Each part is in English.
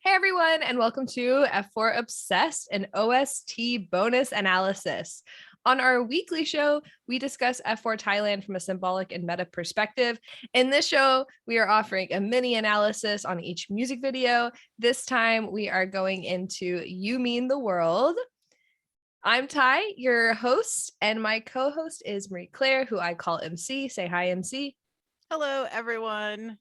Hey everyone, and welcome to F4 Obsessed, an OST bonus analysis. On our weekly show, we discuss F4 Thailand from a symbolic and meta perspective. In this show, we are offering a mini analysis on each music video. This time, we are going into You Mean the World. I'm Ty, your host, and my co-host is Marie Claire, who I call MC. Say hi, MC. Hello, everyone.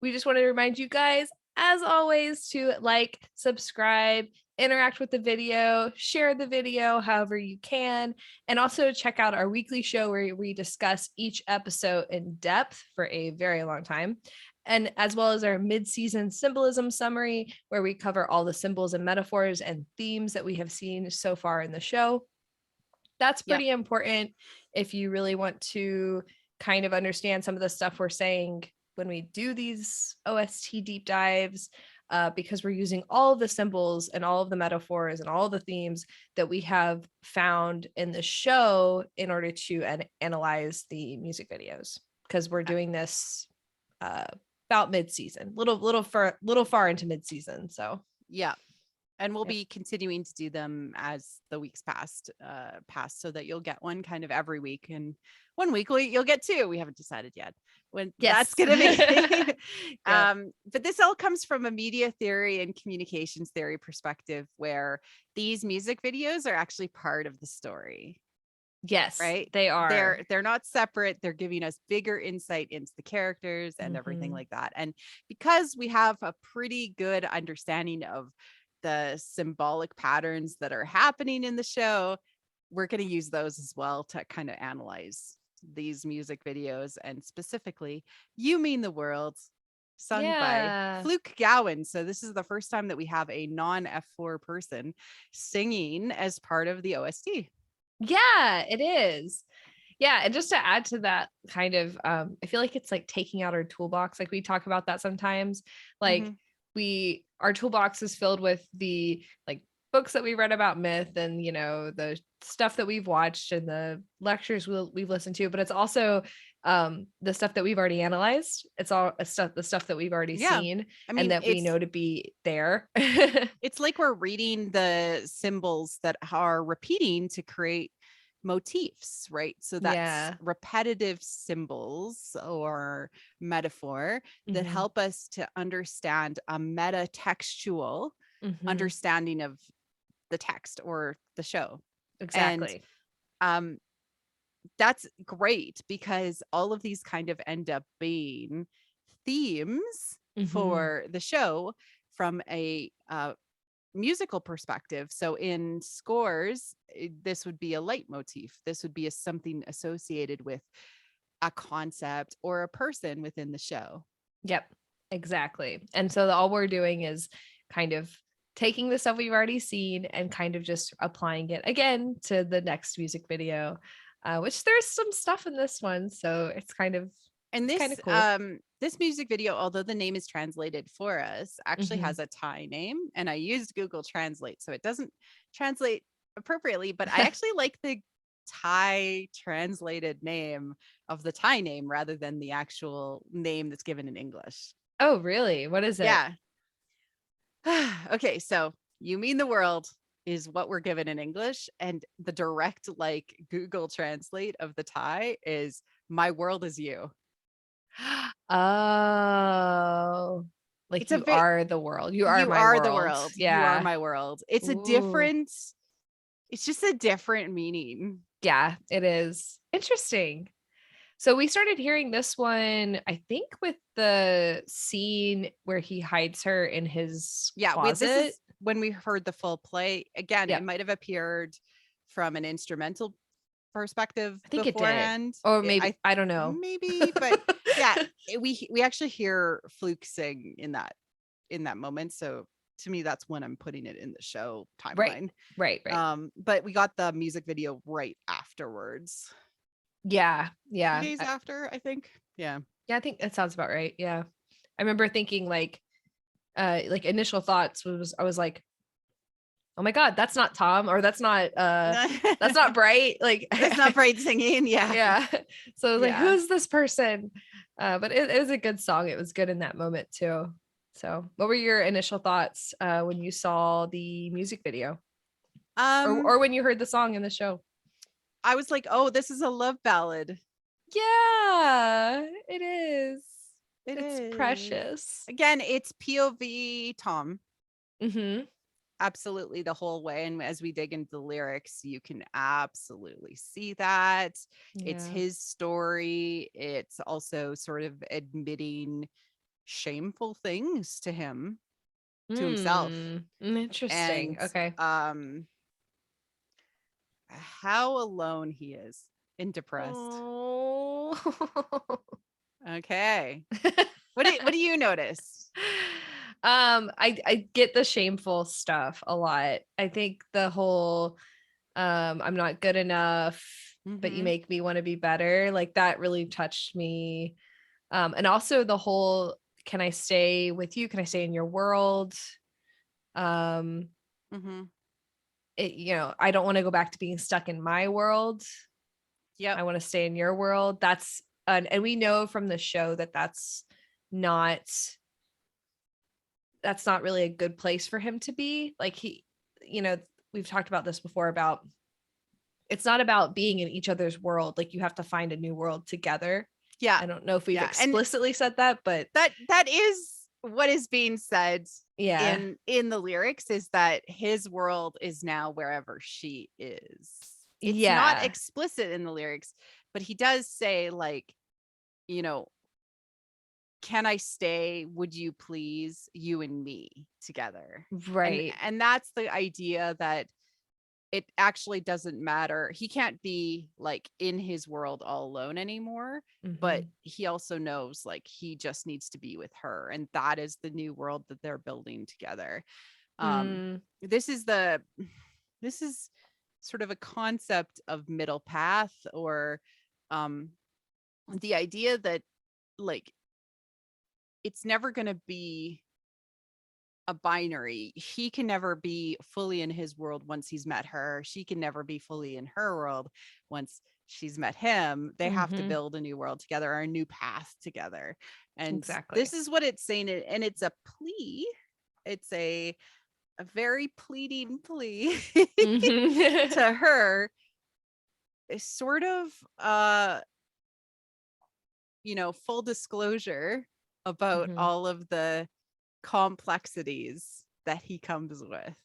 We just want to remind you guys, as always, to like, subscribe, interact with the video, share the video however you can, and also check out our weekly show where we discuss each episode in depth for a very long time, and as well as our mid-season symbolism summary where we cover all the symbols and metaphors and themes that we have seen so far in the show. That's pretty important if you really want to kind of understand some of the stuff we're saying when we do these OST deep dives, because we're using all of the symbols and all of the metaphors and all of the themes that we have found in the show in order to analyze the music videos, because we're doing this about mid-season, little far into mid-season. So and we'll be continuing to do them as the weeks pass, so that you'll get one kind of every week, and one weekly you'll get two. We haven't decided yet when that's gonna be. But this all comes from a media theory and communications theory perspective, where these music videos are actually part of the story. Yes, right, they are. They're not separate. They're giving us bigger insight into the characters and everything like that. And because we have a pretty good understanding of the symbolic patterns that are happening in the show, we're going to use those as well to kind of analyze these music videos, and specifically You Mean the World, sung by Fluke Gowan. So this is the first time that we have a non F4 person singing as part of the OST. Yeah, it is. Yeah, and just to add to that, kind of I feel like it's like taking out our toolbox. Like we talk about that sometimes. Like our toolbox is filled with the like books that we read about myth, and you know, the stuff that we've watched and the lectures we've listened to, but it's also the stuff that we've already analyzed. It's all the stuff that we've already seen, and that we know to be there. It's like we're reading the symbols that are repeating to create motifs, right? So that's repetitive symbols or metaphor that help us to understand a meta-textual understanding of the text or the show. Exactly. And that's great, because all of these kind of end up being themes for the show from a musical perspective. So in scores, this would be a leitmotif. This would be something associated with a concept or a person within the show. Yep, exactly. And so all we're doing is kind of taking the stuff we've already seen and kind of just applying it again to the next music video, which there's some stuff in this one. So it's kind of, and this kind of cool. This music video, although the name is translated for us, actually has a Thai name, and I used Google Translate, so it doesn't translate appropriately, but I actually like the Thai translated name of the Thai name rather than the actual name that's given in English. Oh, really? What is it? Yeah. Okay, so You Mean the World is what we're given in English, and the direct like Google Translate of the Thai is My World Is You. Oh, like you are the world. You are my world. The world. Yeah. You are my world. It's it's just a different meaning. Yeah, it is. Interesting. So we started hearing this one, I think, with the scene where he hides her in his closet. This is when we heard the full play. Again, it might have appeared from an instrumental perspective beforehand. It did. Or maybe I don't know. Maybe, but yeah, we actually hear Fluke sing in that moment. So to me, that's when I'm putting it in the show timeline. Right. But we got the music video right afterwards. Yeah. 2 days after, I think. Yeah, I think that sounds about right. Yeah, I remember thinking like initial thoughts was, I was like, oh my God, that's not Tom, or that's not Bright. Like it's not Bright singing. Yeah. So I was like, who's this person? But it was a good song. It was good in that moment too. So what were your initial thoughts when you saw the music video? Um, Or when you heard the song in the show? I was like, oh, this is a love ballad. Yeah, it is. It's Is. precious. Again, it's POV Tom. Mm-hmm. Absolutely the whole way. And as we dig into the lyrics, you can absolutely see that. It's Yeah. his story. It's also sort of admitting shameful things to himself. Interesting. And Okay. how alone he is and depressed. Oh. Okay. What do you notice? I get the shameful stuff a lot. I think the whole I'm not good enough, but you Mm-hmm. make me want to be better. Like that really touched me. And also the whole, can I stay with you? Can I stay in your world? Um, Mm-hmm. I don't want to go back to being stuck in my world. Yep. I want to stay in your world. And we know from the show that not that's not really a good place for him to be. Like we've talked about this before about it's not about being in each other's world. Like you have to find a new world together. Yeah. I don't know if we've Yeah. And explicitly said that, but that is what is being said yeah. in the lyrics, is that his world is now wherever she is. It's not Yeah. explicit in the lyrics, but he does say, like, you know, can I stay? Would you please, you and me together? Right. And that's the idea, that it actually doesn't matter. He can't be like in his world all alone anymore, but Mhm. he also knows like he just needs to be with her. And that is the new world that they're building together. Mm. This is sort of a concept of middle path, or the idea that, like, it's never going to be a binary. He can never be fully in his world once he's met her. She can never be fully in her world once she's met him. They have to Mhm. build a new world together, or a new path together. And Exactly. this is what it's saying. And it's a plea. It's a very pleading plea Mhm. to her. It's sort of full disclosure about Mhm. all of the complexities that he comes with.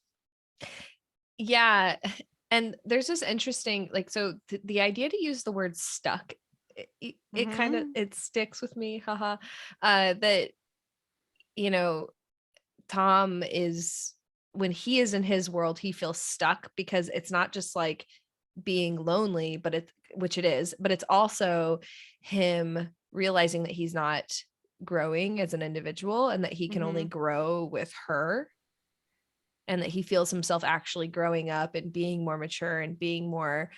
Yeah. And there's this interesting, like, so the idea to use the word stuck, it kind of Mm-hmm. it sticks with me, haha. That you know, Tom is when he is in his world, he feels stuck because it's not just like being lonely, but which it is, but it's also him realizing that he's not growing as an individual and that he can only Mm-hmm. grow with her, and that he feels himself actually growing up and being more mature and being more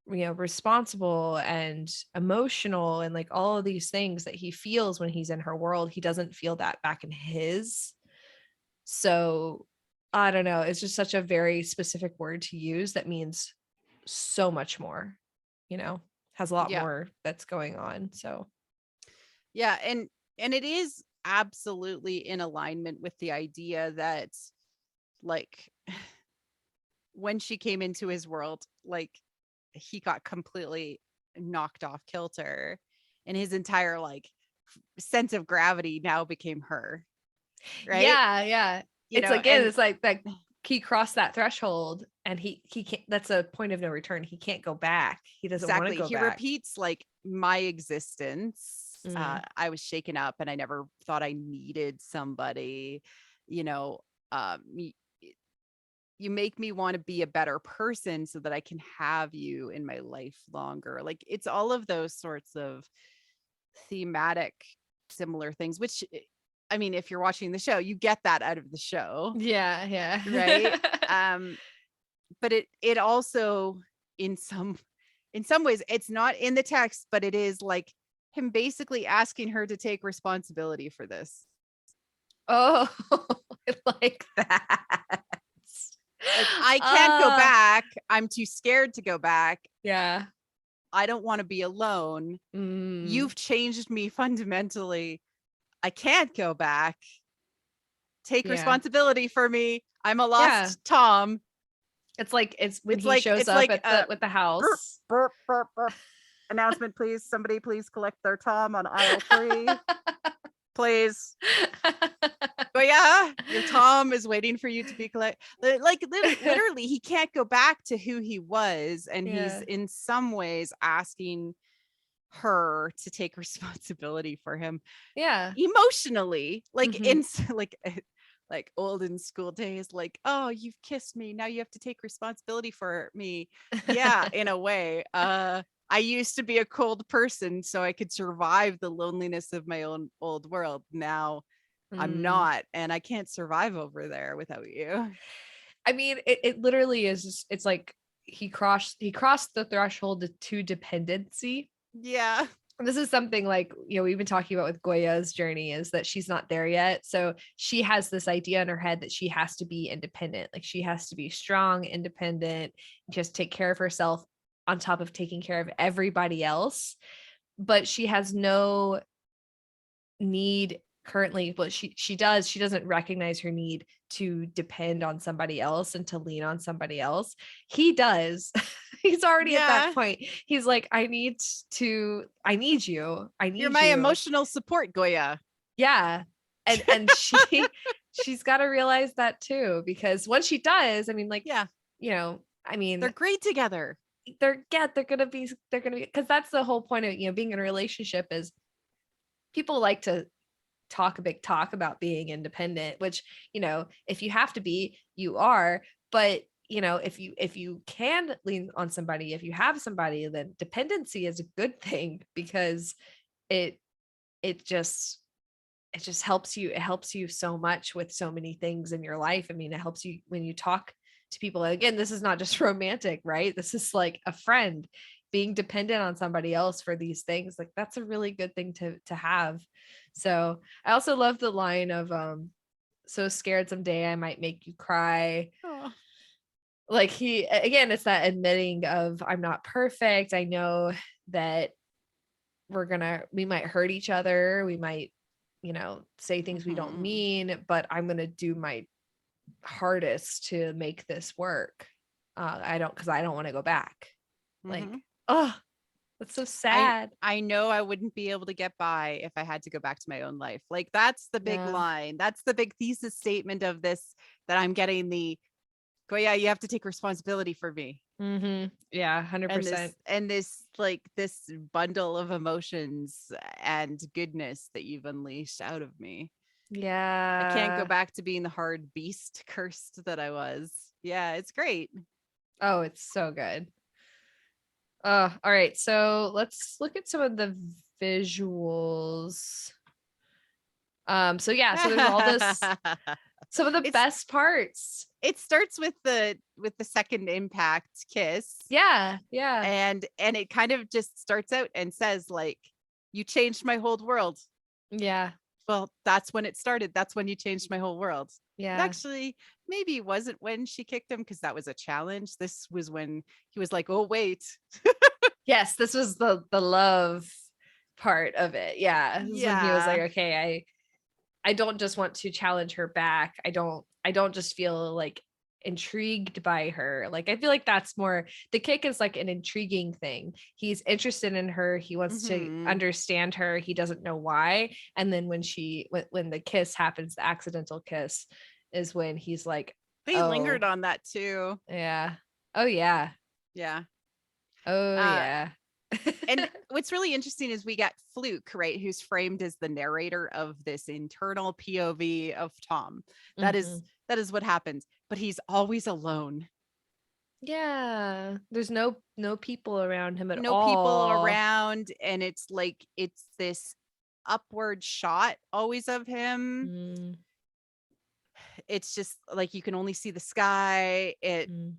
responsible and emotional, and like all of these things that he feels when he's in her world, he doesn't feel that back in his. So I don't know, it's just such a very specific word to use that means so much more, has a lot Yeah. more that's going on. So Yeah. And it is absolutely in alignment with the idea that, like, when she came into his world, like, he got completely knocked off kilter, and his entire like sense of gravity now became her, right? yeah, it's again, And it's like that he crossed that threshold and he can't, that's a point of no return. He can't go back. He doesn't want to exactly, go he back. repeats, like, my existence, Mm. I was shaken up and I never thought I needed somebody, you know um y- you make me want to be a better person so that I can have you in my life longer. Like, it's all of those sorts of thematic similar things, which, I mean, if you're watching the show, you get that out of the show, Yeah. right? um but it also, in some ways, it's not in the text, but it is like him basically asking her to take responsibility for this. Oh, I like that. Like, I can't go uh back, I'm too scared to go back, yeah. I don't want to be alone, Mm. you've changed me fundamentally, I can't go back. Take Yeah. responsibility for me. I'm a Yeah. lost Tom. It's like it's when It's he like shows it's up like at the with the house. burp, burp, burp. Announcement, please. Somebody please collect their Tom on aisle 3. Please. But yeah, your Tom is waiting for you to be collected. Like literally, he can't go back to who he was, and he's Yeah. in some ways asking her to take responsibility for him Yeah. emotionally, like Mhm. in like olden school days, like, oh, you've kissed me, now you have to take responsibility for me. Yeah, in a way. I used to be a cold person so I could survive the loneliness of my own old world. Now I'm not, and I can't survive over there without you. I mean, it literally is just, it's like he crossed the threshold to dependency. Yeah. This is something like, we've been talking about with Goya's journey, is that she's not there yet. So she has this idea in her head that she has to be independent. Like she has to be strong, independent, just take care of herself on top of taking care of everybody else. But she has no need currently, but she doesn't recognize her need to depend on somebody else and to lean on somebody else. He does. He's already at that point. He's like, I need you. You're my emotional support, Goya. Yeah. And she's got to realize that too, because once she does, I mean, like, yeah, I mean, they're great together. They're gonna be, because that's the whole point of, being in a relationship, is people like to talk a big talk about being independent, which, if you have to be, you are. But if you can lean on somebody, if you have somebody, then dependency is a good thing, because it just helps you. It helps you so much with so many things in your life. I mean, it helps you when you talk to people. Again, this is not just romantic, right? This is like a friend. Being dependent on somebody else for these things, like, that's a really good thing to have. So I also love the line of so scared someday I might make you cry. Oh. Like, he, again, it's that admitting of, I'm not perfect, I know that we might hurt each other, we might say things we don't mean, but I'm gonna do my hardest to make this work. Because I don't want to go back. Like, oh, that's so sad. I know I wouldn't be able to get by if I had to go back to my own life. Like, that's the big line. That's the big thesis statement of this, that I'm getting yeah, you have to take responsibility for me. Yeah, 100%. And this like this bundle of emotions and goodness that you've unleashed out of me. Yeah. I can't go back to being the hard beast cursed that I was. Yeah, it's great. Oh, it's so good. All right. So let's look at some of the visuals. So there's all this, some of the best parts. It starts with the second impact kiss. Yeah. And it kind of just starts out and says, like, you changed my whole world. Yeah. Well, that's when it started. That's when you changed my whole world. Yeah. But actually, maybe it wasn't when she kicked him, because that was a challenge. This was when he was like, oh, wait. Yes, this was the love part of it. Yeah. This is when he was like, okay, I don't just want to challenge her back. I don't just feel like intrigued by her. Like, I feel like that's more, the kick is like an intriguing thing. He's interested in her. He wants to understand her. He doesn't know why. And then when the kiss happens, the accidental kiss, is when he's like, they lingered on that too. Yeah. Oh yeah. Yeah. Oh yeah. And what's really interesting is we get Fluke, right, who's framed as the narrator of this internal POV of Tom. That is what happens, but he's always alone. Yeah, there's no people around him at all. No people around, and it's like it's this upward shot always of him. It's just like you can only see the sky, and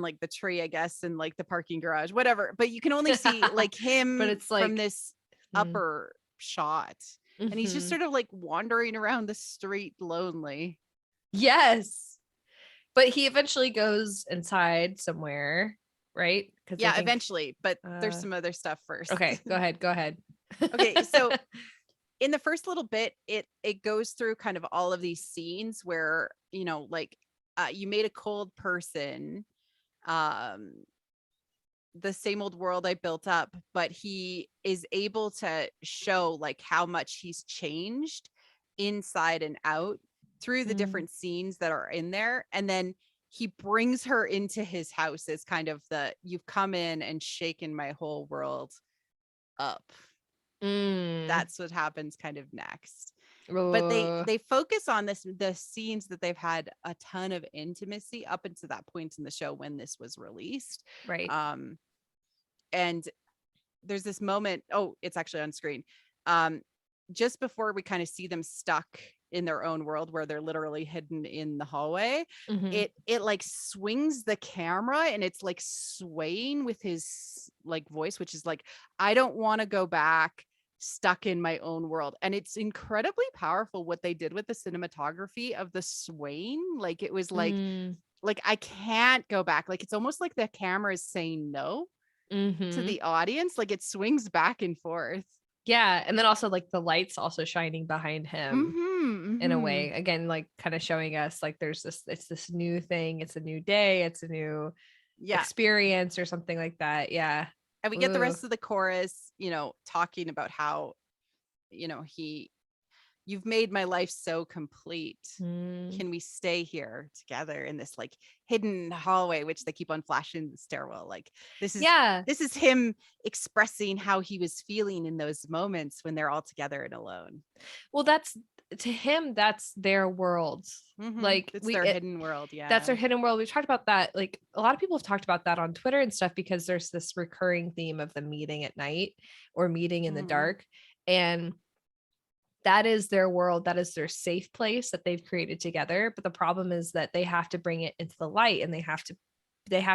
like the tree, I guess, and like the parking garage, whatever, but you can only see like him but it's like, from this upper shot, and he's just sort of like wandering around the street lonely. Yes, but he eventually goes inside somewhere, right? Yeah, eventually, but there's some other stuff first. Okay, go ahead. Okay, so in the first little bit, it goes through kind of all of these scenes where, you know, like you made a cold person, um the same old world I built up, but he is able to show like how much he's changed inside and out through the different scenes that are in there. And then he brings her into his house as kind of the, you've come in and shaken my whole world up. That's what happens kind of next. But they focus on the scenes that they've had a ton of intimacy up until that point in the show when this was released. Right. And there's this moment, oh, it's actually on screen, just before we kind of see them stuck in their own world where they're literally hidden in the hallway. It like swings the camera and it's like swaying with his like voice, which is like, I don't want to go back, stuck in my own world. And it's incredibly powerful what they did with the cinematography of the swaying. Like it was like I can't go back. Like it's almost like the camera is saying no to the audience. Like it swings back and forth. Yeah. And then also like the lights also shining behind him in a way, again, like kind of showing us like there's this, it's this new thing, it's a new day, it's a new experience or something like that. Yeah. And we get the rest of the chorus, you know, talking about how, you know, you've made my life so complete. Can we stay here together in this like hidden hallway, which they keep on flashing the stairwell? Like this is him expressing how he was feeling in those moments when they're all together and alone. Well, that's, to him, that's their world. Like it's their hidden world. Yeah. That's their hidden world. We've talked about that. Like a lot of people have talked about that on Twitter and stuff, because there's this recurring theme of the meeting at night or meeting in the dark. And that is their world. That is their safe place that they've created together. But the problem is that they have to bring it into the light, and they have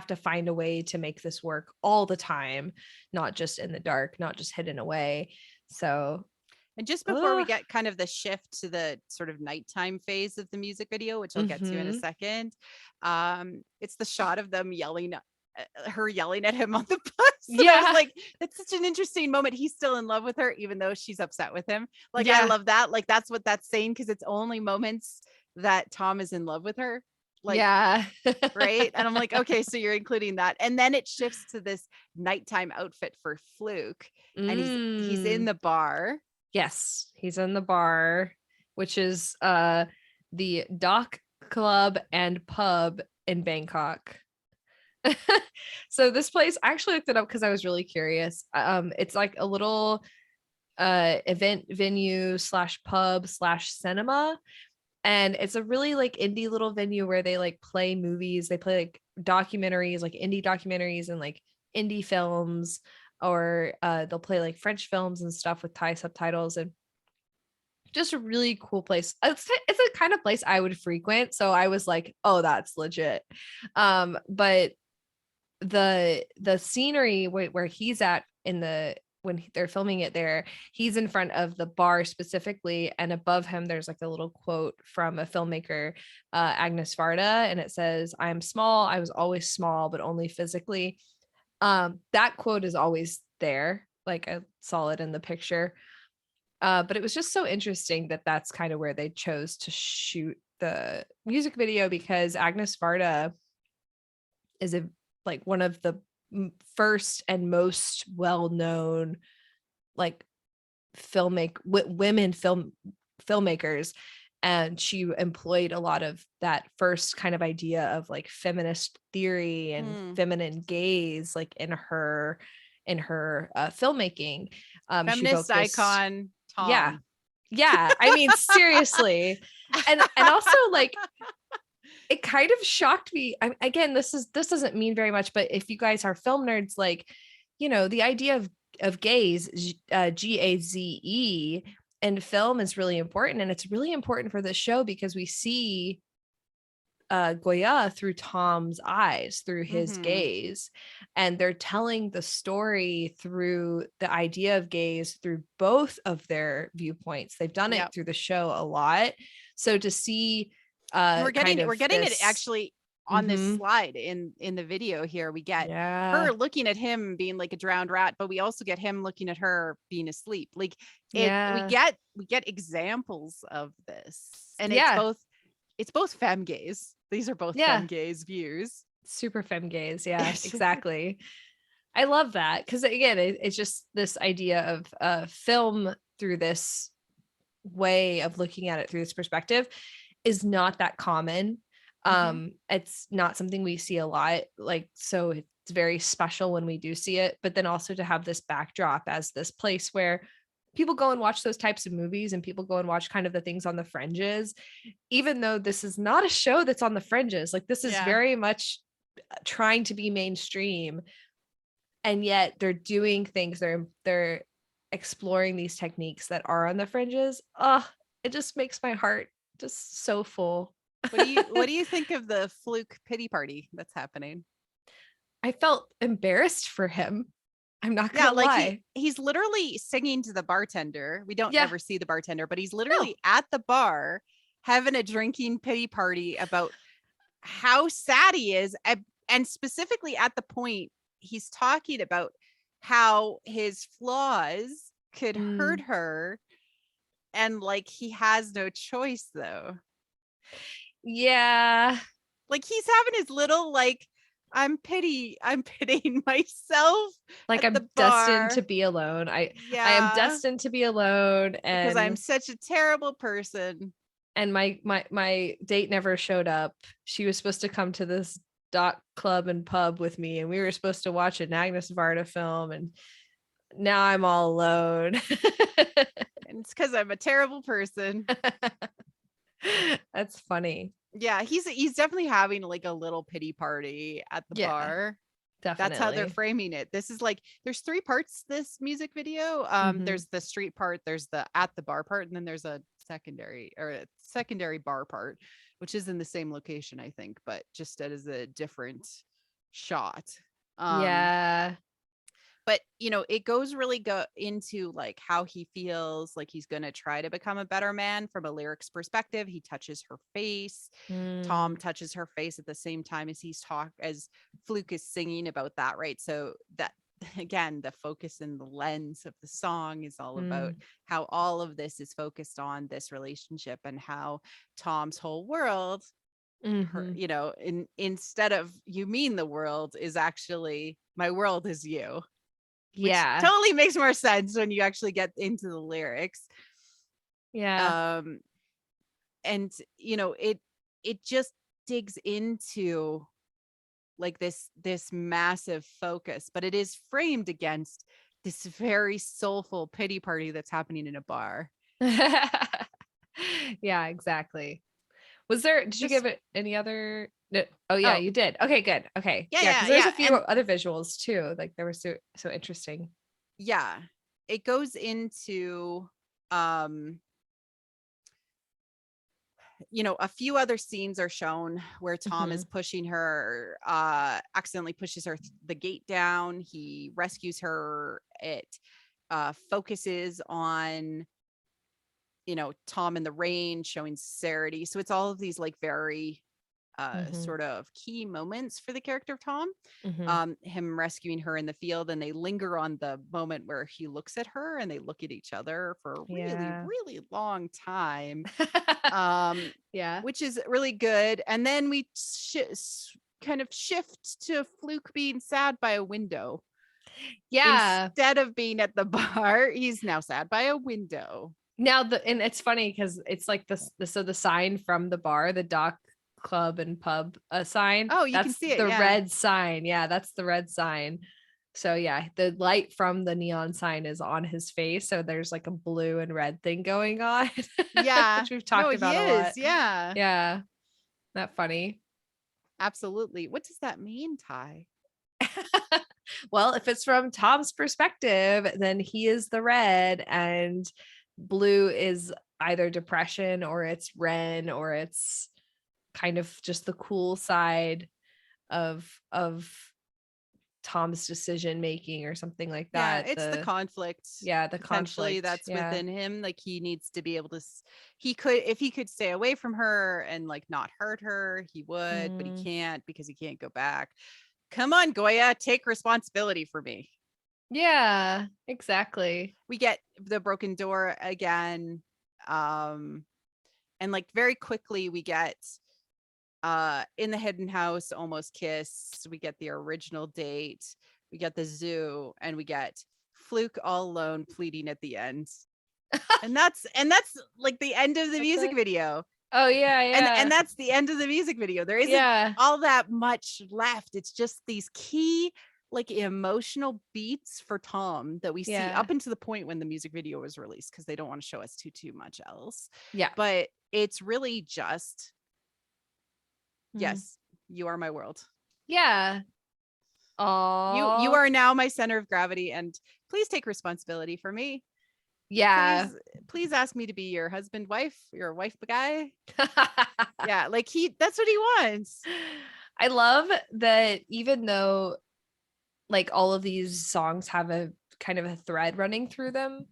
to find a way to make this work all the time, not just in the dark, not just hidden away. So, and just before we get kind of the shift to the sort of nighttime phase of the music video, which I'll get to in a second, it's the shot of them yelling at him on the bus. And I was like, that's such an interesting moment. He's still in love with her, even though she's upset with him. Like, I love that. Like, that's what that's saying, because it's only moments that Tom is in love with her. Like, right. And I'm like, okay, so you're including that. And then it shifts to this nighttime outfit for Fluke. And he's in the bar. Yes, he's in the bar, which is the Dock Club and Pub in Bangkok. So this place, I actually looked it up because I was really curious. It's like a little event venue / pub / cinema, and it's a really like indie little venue where they like play movies. They play like documentaries, like indie documentaries and like indie films, or they'll play like French films and stuff with Thai subtitles. And just a really cool place. It's a kind of place I would frequent, so I was like, oh, that's legit. But the scenery where he's at when they're filming it there, he's in front of the bar specifically, and above him there's like a little quote from a filmmaker, Agnes Varda, and it says, "I'm small, I was always small, but only physically." That quote is always there. Like I saw it in the picture, but it was just so interesting that that's kind of where they chose to shoot the music video, because Agnes Varda is like one of the first and most well-known like women filmmakers, and she employed a lot of that first kind of idea of like feminist theory and feminine gaze like in her filmmaking. Feminist icon Tom. Yeah, I mean seriously. and also like it kind of shocked me. Again, this doesn't mean very much, but if you guys are film nerds, like, you know, the idea of gaze, GAZE, in film is really important, and it's really important for this show because we see Goya through Tom's eyes, through his gaze, and they're telling the story through the idea of gaze through both of their viewpoints. They've done it through the show a lot, so to see we're getting it actually on this slide in the video here, we get her looking at him being like a drowned rat, but we also get him looking at her being asleep. Like we get examples of this, and it's both femme gaze. These are both femme gaze views. Super femme gaze. Yeah, exactly. I love that because again, it's just this idea of film through this way of looking at it through this perspective is not that common. It's not something we see a lot, like, so it's very special when we do see it, but then also to have this backdrop as this place where people go and watch those types of movies and people go and watch kind of the things on the fringes, even though this is not a show that's on the fringes. Like, this is very much trying to be mainstream, and yet they're doing things, they're exploring these techniques that are on the fringes. It just makes my heart just so full. What do you think of the Fluke pity party that's happening? I felt embarrassed for him. I'm not gonna lie. He's literally singing to the bartender. We don't ever see the bartender, but he's literally at the bar having a drinking pity party about how sad he is, and specifically at the point he's talking about how his flaws could hurt her, and like he has no choice though. Yeah, like he's having his little like I'm pitying myself, like I'm destined to be alone. I am destined to be alone, and because I'm such a terrible person, and my date never showed up. She was supposed to come to this dock club and pub with me, and we were supposed to watch an Agnes Varda film, and now I'm all alone. And it's because I'm a terrible person. That's funny. Yeah, he's definitely having like a little pity party at the bar. Definitely. That's how they're framing it. This is like, there's 3 parts this music video. There's the street part, there's the at the bar part, and then there's a secondary bar part, which is in the same location, I think, but just as a different shot. But it goes really into like how he feels like he's going to try to become a better man from a lyrics perspective. He touches her face. Tom touches her face at the same time as Fluke is singing about that, right? So that, again, the focus and the lens of the song is all about how all of this is focused on this relationship, and how Tom's whole world, instead of you mean the world, is actually my world is you. Which totally makes more sense when you actually get into the lyrics. And it just digs into like this massive focus, but it is framed against this very soulful pity party that's happening in a bar. Yeah, exactly. Did you give it any other? Oh yeah, you did. Okay, good. Okay. Yeah, because there's a few other visuals too. Like they were so interesting. Yeah. It goes into a few other scenes are shown where Tom is pushing her, accidentally pushes her the gate down. He rescues her. It focuses on Tom in the rain, showing sincerity. So it's all of these like very sort of key moments for the character of Tom. Him rescuing her in the field, and they linger on the moment where he looks at her, and they look at each other for a really long time. Which is really good. And then we kind of shift to Fluke being sad by a window. Instead of being at the bar, he's now sad by a window. Now and it's funny because it's like the sign from the bar, the dock club and pub sign. Oh, you can see it. The red sign. Yeah, that's the red sign. So yeah, the light from the neon sign is on his face. So there's like a blue and red thing going on. Yeah. Which we've talked about a lot. Yeah. Yeah. That funny. Absolutely. What does that mean, Ty? Well, if it's from Tom's perspective, then he is the red, and blue is either depression, or it's Ren, or it's kind of just the cool side of Tom's decision making or something like Yeah, that. it's the conflict. The Potentially conflict that's within him. Like he needs to be able to, if he could stay away from her and like not hurt her, he would, but he can't because he can't go back. Come on, Goya, take responsibility for me. Yeah, exactly. We get the broken door again. And like very quickly we get in the hidden house, almost kiss. We get the original date. We get the zoo, and we get Fluke all alone pleading at the end. and that's like the end of the music video. Oh yeah, and that's the end of the music video. There isn't all that much left. It's just these key like emotional beats for Tom that we see up until the point when the music video was released, because they don't want to show us too much else. But it's really just yes, you are my world. Oh, you are now my center of gravity, and please take responsibility for me. Please ask me to be your husband, wife, your wife guy. Like that's what he wants. I love that, even though like all of these songs have a kind of a thread running through them,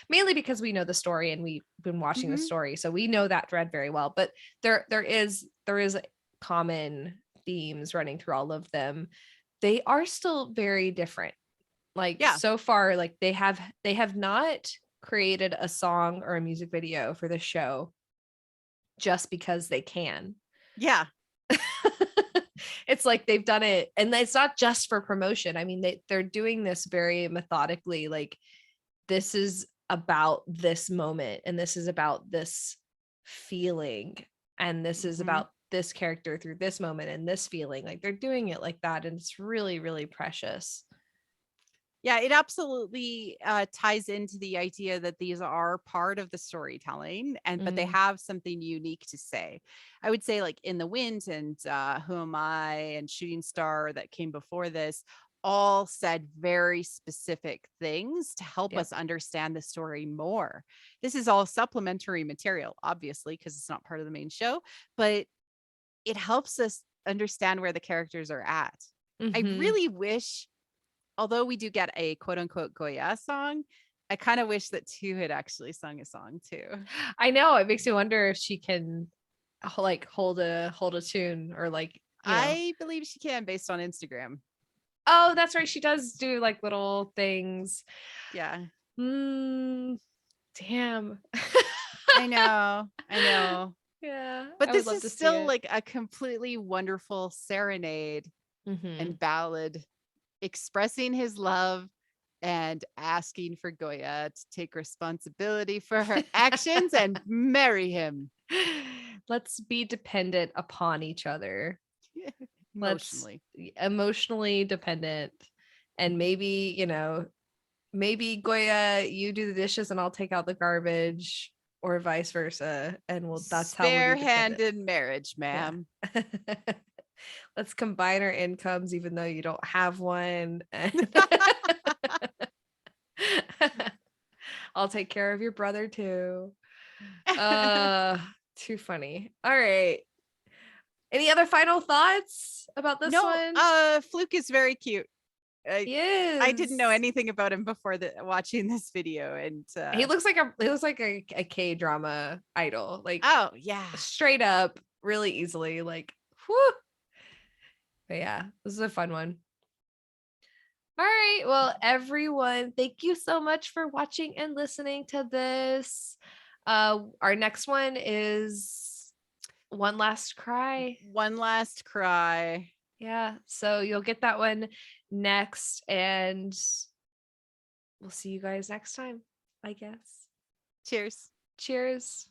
mainly because we know the story and we've been watching the story, so we know that thread very well, but there is common themes running through all of them. They are still very different. So far, like they have not created a song or a music video for the show just because they can. It's like they've done it, and it's not just for promotion. I mean, they're doing this very methodically. Like, this is about this moment, and this is about this feeling, and this is about this character through this moment and this feeling. Like, they're doing it like that, and it's really, really precious. Yeah, it absolutely ties into the idea that these are part of the storytelling, but they have something unique to say. I would say like In the Wind and Who Am I and Shooting Star that came before this all said very specific things to help us understand the story more. This is all supplementary material, obviously, because it's not part of the main show, but it helps us understand where the characters are at. I really wish, although we do get a quote unquote Goya song, I kind of wish that Tu had actually sung a song too. I know, it makes me wonder if she can like hold a tune, or like, I believe she can, based on Instagram. Oh, that's right. She does do like little things. Yeah. Damn. I know. Yeah. But this is still like a completely wonderful serenade and ballad expressing his love and asking for Goya to take responsibility for her actions and marry him. Let's be dependent upon each other. Emotionally dependent. And maybe, maybe Goya, you do the dishes and I'll take out the garbage, or vice versa. And that's how we'll be handed marriage, ma'am. Yeah. Let's combine our incomes, even though you don't have one. I'll take care of your brother too. Too funny. All right. Any other final thoughts about this one? Fluke is very cute. I didn't know anything about him before watching this video, and he looks like a K-drama idol. Like, oh yeah, straight up, really easily. Like, whew. But yeah, this is a fun one. All right. Well, everyone, thank you so much for watching and listening to this. Our next one is One Last Cry. One Last Cry. Yeah. So you'll get that one next, and we'll see you guys next time, I guess. Cheers. Cheers.